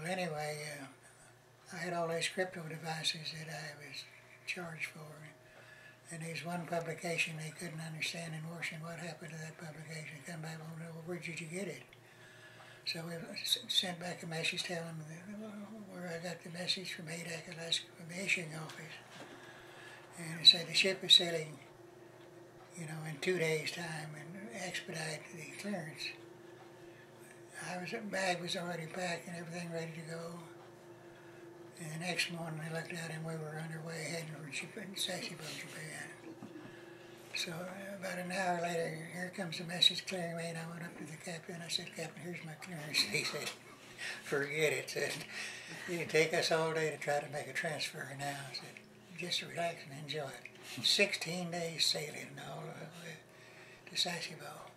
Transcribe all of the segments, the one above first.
anyway, I had all these crypto devices that I was charged for. And there's one publication they couldn't understand in Washington. What happened to that publication? Come back, well, where did you get it? So we sent back a message telling them where I got the message from ADAC, Alaska, from the issuing office. And it said the ship is sailing, you know, in 2 days' time and expedite the clearance. The bag was already packed and everything ready to go. And the next morning I looked out and we were underway heading for Sasebo, Japan. So about an hour later, here comes the message clearing me, and I went up to the captain. I said, "Captain, here's my clearance." He said, "Forget it." Said, "You can take us all day to try to make a transfer now." I said, "Just relax and enjoy it." 16 days sailing all the way to Sasebo.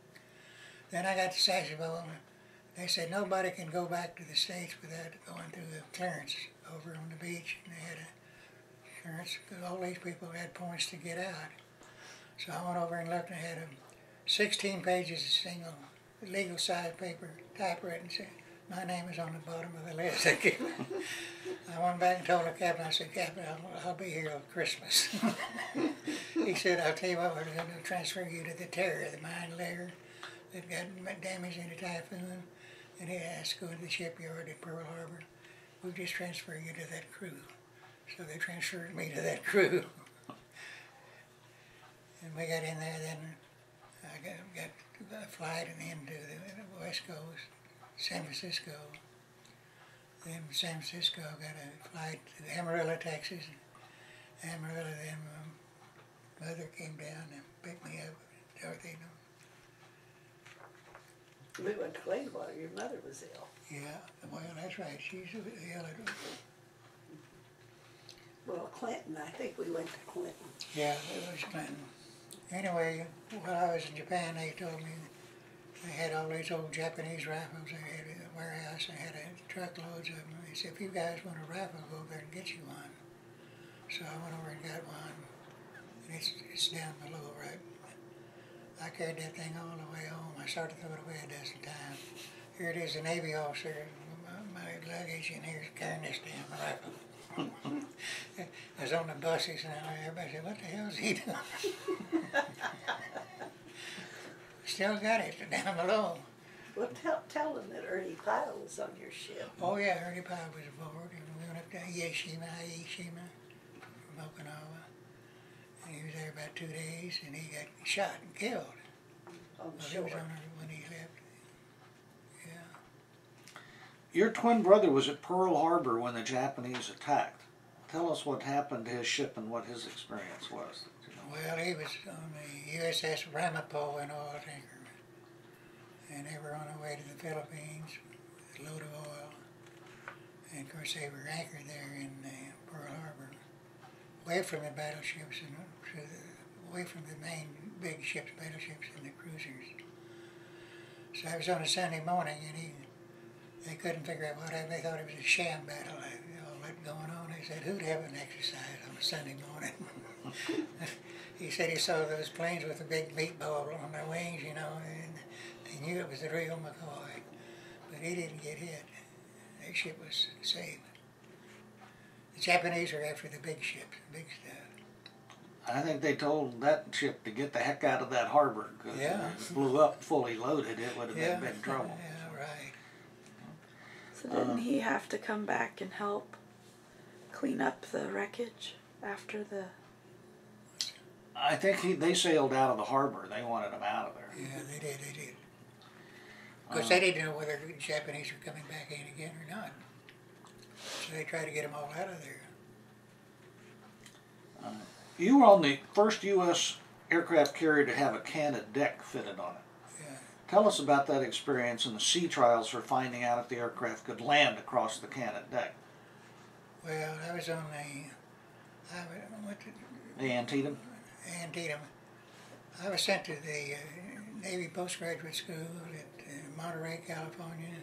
Then I got to Sasebo, and they said nobody can go back to the States without going through the clearance over on the beach. And they had a clearance because all these people had points to get out. So I went over and looked and had 16 pages of single legal size paper typewritten. Said, my name is on the bottom of the list. I went back and told the captain, I said, "Captain, I'll be here till Christmas." He said, "I'll tell you what, we're going to transfer you to the Terror, the mine layer that got damaged in a typhoon, and it has to go to the shipyard at Pearl Harbor. We'll just transfer you to that crew." So they transferred me to that crew. And we got in there, then I got a flight and into the West Coast, San Francisco. Then from San Francisco got a flight to Amarillo, Texas. Amarillo, then my mother came down and picked me up, Dorothy. We went to Cleanwater, your mother was ill. Yeah, well, that's right, she's ill. Well, Clinton, I think we went to Clinton. Yeah, it was Clinton. Anyway, while I was in Japan, they told me they had all these old Japanese rifles. They had a warehouse and had truckloads of them. They said, "If you guys want a rifle, go over there and get you one." So I went over and got one. And it's down below, right? I carried that thing all the way home. I started to throw it away a dozen times. Here it is, a Navy officer, my luggage, and here's carrying this damn rifle. I was on the buses and everybody said, "What the hell is he doing?" Still got it down below. Well, tell them that Ernie Pyle was on your ship. Oh yeah, Ernie Pyle was aboard, and we went up to Ieshima from Okinawa. And he was there about 2 days, and he got shot and killed. On the He shore. was on her when he left. Yeah. Your twin brother was at Pearl Harbor when the Japanese attacked. Tell us what happened to his ship and what his experience was. Well, he was on the USS Ramapo, an oil tanker. And they were on their way to the Philippines with a load of oil. And of course they were anchored there in Pearl Harbor, away from the battleships and away from the main big ships, battleships and the cruisers. So I was on a Sunday morning and they couldn't figure out what happened. They thought it was a sham battle, all that going on. They said, "Who'd have an exercise on a Sunday morning?" He said he saw those planes with a big meatball on their wings, you know, and he knew it was the real McCoy. But he didn't get hit. Their ship was saved. The Japanese are after the big ships, the big stuff. I think they told that ship to get the heck out of that harbor because if it blew up fully loaded, it would have been big trouble. Yeah, right. So didn't he have to come back and help clean up the wreckage after the... I think they sailed out of the harbor. They wanted him out of there. Yeah, they did. Of course, they didn't know whether the Japanese were coming back in again or not. So they tried to get them all out of there. You were on the first U.S. aircraft carrier to have a canted deck fitted on it. Yeah. Tell us about that experience and the sea trials for finding out if the aircraft could land across the canted deck. Well, I was on The Antietam? Antietam. I was sent to the Navy Postgraduate School at Monterey, California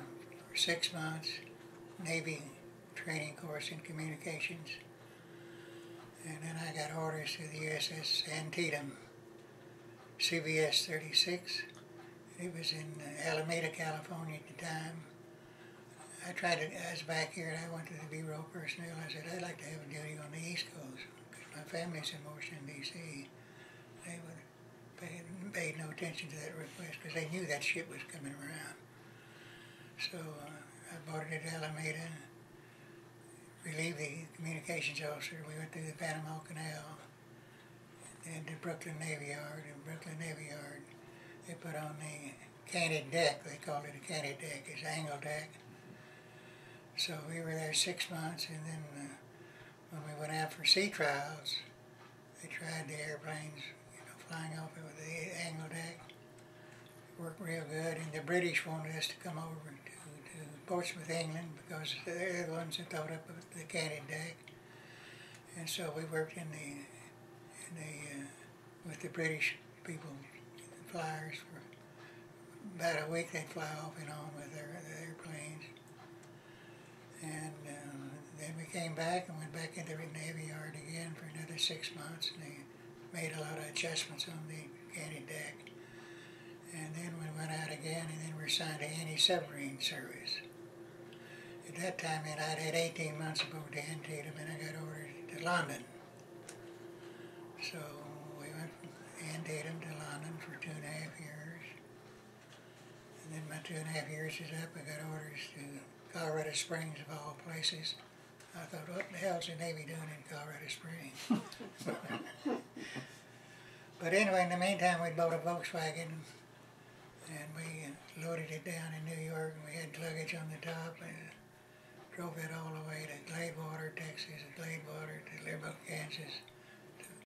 for 6 months, Navy training course in communications. And then I got orders to the USS Antietam, CVS 36. It was in Alameda, California at the time. I tried to, I was back here and I went to the Bureau of Personnel. I said, I'd like to have a duty on the East Coast because my family's in Washington, D.C. They would paid no attention to that request because they knew that ship was coming around. So I boarded at Alameda, relieved the communications officer. We went through the Panama Canal and to Brooklyn Navy Yard. In Brooklyn Navy Yard, they put on the canted deck. They called it a canted deck. It's angle deck. So we were there 6 months, and then when we went out for sea trials, they tried the airplanes, flying off with the angle deck. Worked real good, and the British wanted us to come over to Portsmouth, England, because they're the ones that thought up the canted deck. And so we worked with the British people, the flyers, for about a week. They'd fly off and on with their airplanes. And then we came back and went back into the Navy Yard again for another 6 months, and they made a lot of adjustments on the canted deck. And then we went out again, and then we were assigned to anti-submarine service. At that time, I'd had 18 months aboard the Antietam, and I got ordered to London. So we went from Antietam to London for 2.5 years. And then my 2.5 years is up. I got orders to Colorado Springs, of all places. I thought, what the hell's the Navy doing in Colorado Springs? But anyway, in the meantime, we bought a Volkswagen, and we loaded it down in New York, and we had luggage on the top, and drove it all the way to Gladewater, Texas, and Gladewater to Lubbock, Kansas.